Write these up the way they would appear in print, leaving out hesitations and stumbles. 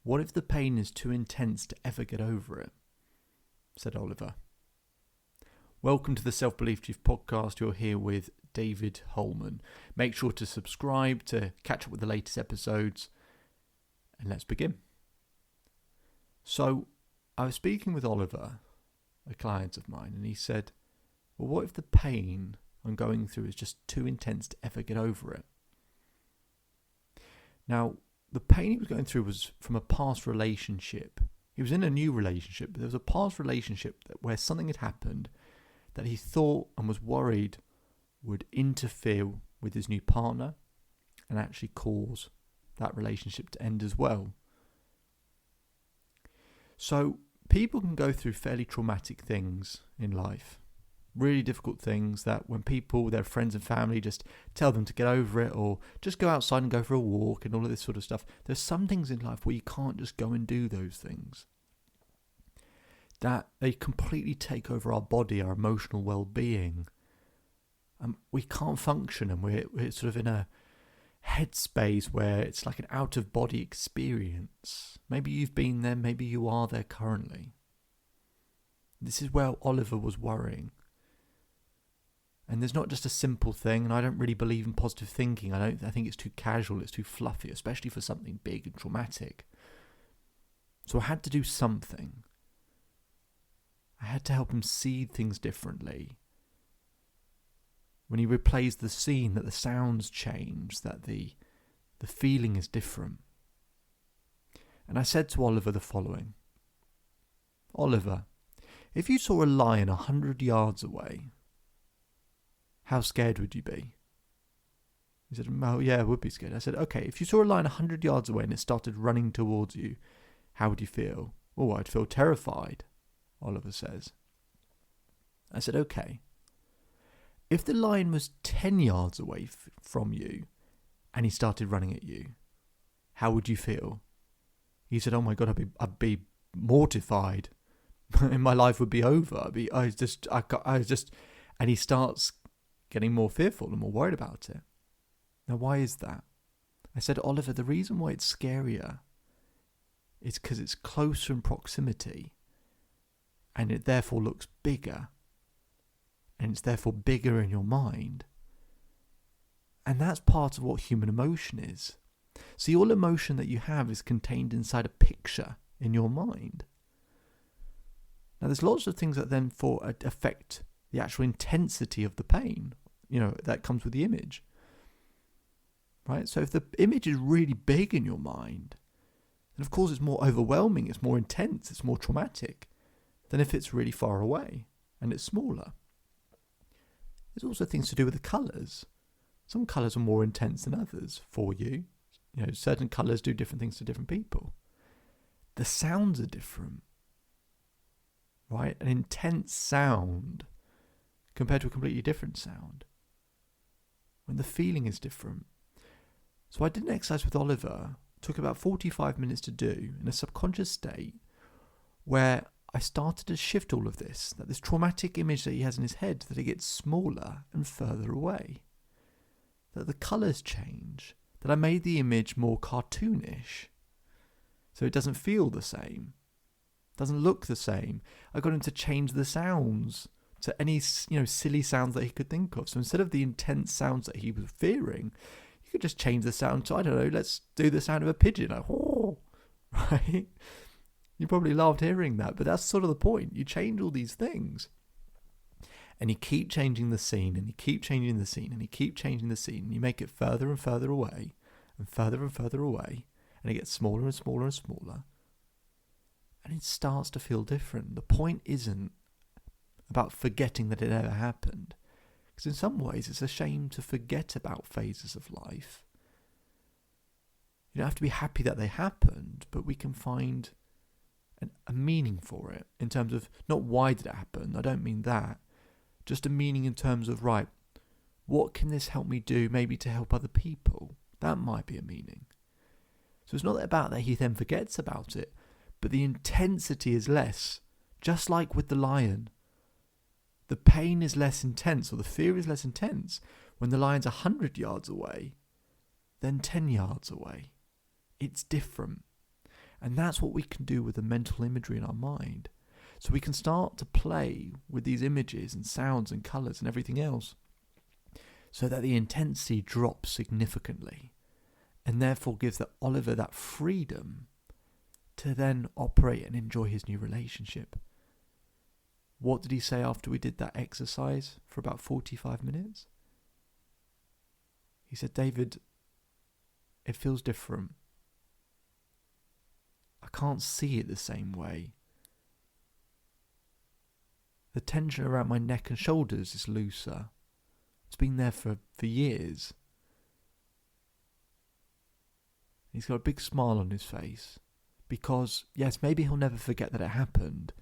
What if the pain is too intense to ever get over it? Said Oliver. Welcome to the Self-Belief Chief podcast. You're here with David Holman. Make sure to subscribe to catch up with the latest episodes. And let's begin. So, I was speaking with Oliver, a client of mine, and he said, well, what if the pain I'm going through is just too intense to ever get over it? Now, the pain he was going through was from a past relationship. He was in a new relationship, but there was a past relationship where something had happened that he thought and was worried would interfere with his new partner and actually cause that relationship to end as well. So people can go through fairly traumatic things in life, really difficult things that when people, their friends and family just tell them to get over it or just go outside and go for a walk and all of this sort of stuff. There's some things in life where you can't just go and do those things. That they completely take over our body, our emotional well-being. We can't function, and we're sort of in a headspace where it's like an out-of-body experience. Maybe you've been there, maybe you are there currently. This is where Oliver was worrying. And there's not just a simple thing, and I don't really believe in positive thinking. I think it's too casual, it's too fluffy, especially for something big and traumatic. So I had to do something. I had to help him see things differently. When he replays the scene, that the sounds change, that the feeling is different. And I said to Oliver the following. Oliver, if you saw a lion 100 yards away, how scared would you be? He said, oh yeah, I would be scared. I said, okay, if you saw a lion 100 yards away and it started running towards you, how would you feel? Oh, I'd feel terrified, Oliver says. I said, okay. If the lion was 10 yards away from you and he started running at you, how would you feel? He said, oh my God, I'd be mortified. And my life would be over. And he starts getting more fearful and more worried about it. Now, why is that? I said, Oliver, the reason why it's scarier is because it's closer in proximity and it therefore looks bigger. And it's therefore bigger in your mind. And that's part of what human emotion is. See, all emotion that you have is contained inside a picture in your mind. Now, there's lots of things that then affect the actual intensity of the pain, that comes with the image. Right? So if the image is really big in your mind, then of course it's more overwhelming, it's more intense, it's more traumatic than if it's really far away and it's smaller. There's also things to do with the colours. Some colours are more intense than others for you. Certain colours do different things to different people. The sounds are different. Right? An intense sound compared to a completely different sound. When the feeling is different. So I did an exercise with Oliver. It took about 45 minutes to do in a subconscious state where I started to shift all of this, that this traumatic image that he has in his head, that it gets smaller and further away. That the colours change, that I made the image more cartoonish. So it doesn't feel the same, doesn't look the same. I got him to change the sounds to any, silly sounds that he could think of. So instead of the intense sounds that he was fearing, you could just change the sound to, I don't know, let's do the sound of a pigeon, like, oh, right? You probably loved hearing that, but that's sort of the point. You change all these things. And you keep changing the scene, and you keep changing the scene, and you keep changing the scene, and you make it further and further away, and further away, and it gets smaller and smaller and smaller. And it starts to feel different. The point isn't about forgetting that it ever happened. Because in some ways, it's a shame to forget about phases of life. You don't have to be happy that they happened, but we can find a meaning for it in terms of not why did it happen, I don't mean that, just a meaning in terms of, right, what can this help me do maybe to help other people? That might be a meaning. So it's not about that he then forgets about it, but the intensity is less, just like with the lion. The pain is less intense, or the fear is less intense when the lion's 100 yards away than 10 yards away. It's different. And that's what we can do with the mental imagery in our mind. So we can start to play with these images and sounds and colours and everything else so that the intensity drops significantly, and therefore gives Oliver that freedom to then operate and enjoy his new relationship. What did he say after we did that exercise for about 45 minutes? He said, David, it feels different. I can't see it the same way. The tension around my neck and shoulders is looser. It's been there for years. He's got a big smile on his face because, yes, maybe he'll never forget that it happened,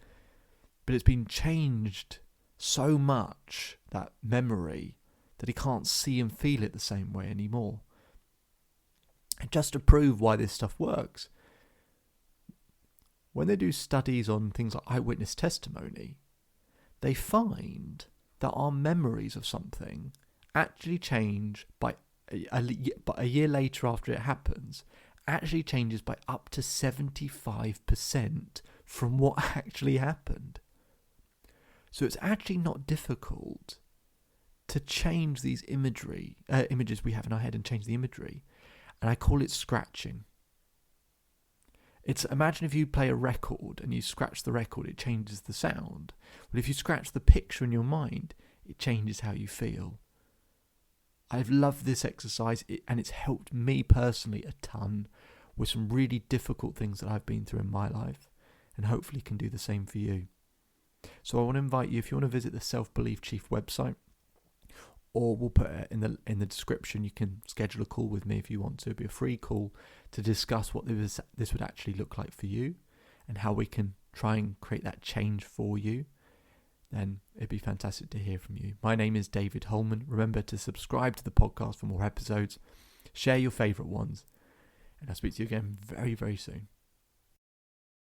but it's been changed so much, that memory, that he can't see and feel it the same way anymore. And just to prove why this stuff works, when they do studies on things like eyewitness testimony, they find that our memories of something actually change by a year later after it happens, actually changes by up to 75% from what actually happened. So it's actually not difficult to change these images we have in our head and change the imagery. And I call it scratching. Imagine if you play a record and you scratch the record, it changes the sound. But if you scratch the picture in your mind, it changes how you feel. I've loved this exercise, and it's helped me personally a ton with some really difficult things that I've been through in my life, and hopefully can do the same for you. So I want to invite you, if you want to visit the Self-Belief Chief website, or we'll put it in the description. You can schedule a call with me if you want to. It'll be a free call to discuss what this would actually look like for you and how we can try and create that change for you. Then it'd be fantastic to hear from you. My name is David Holman. Remember to subscribe to the podcast for more episodes. Share your favourite ones. And I'll speak to you again very, very soon.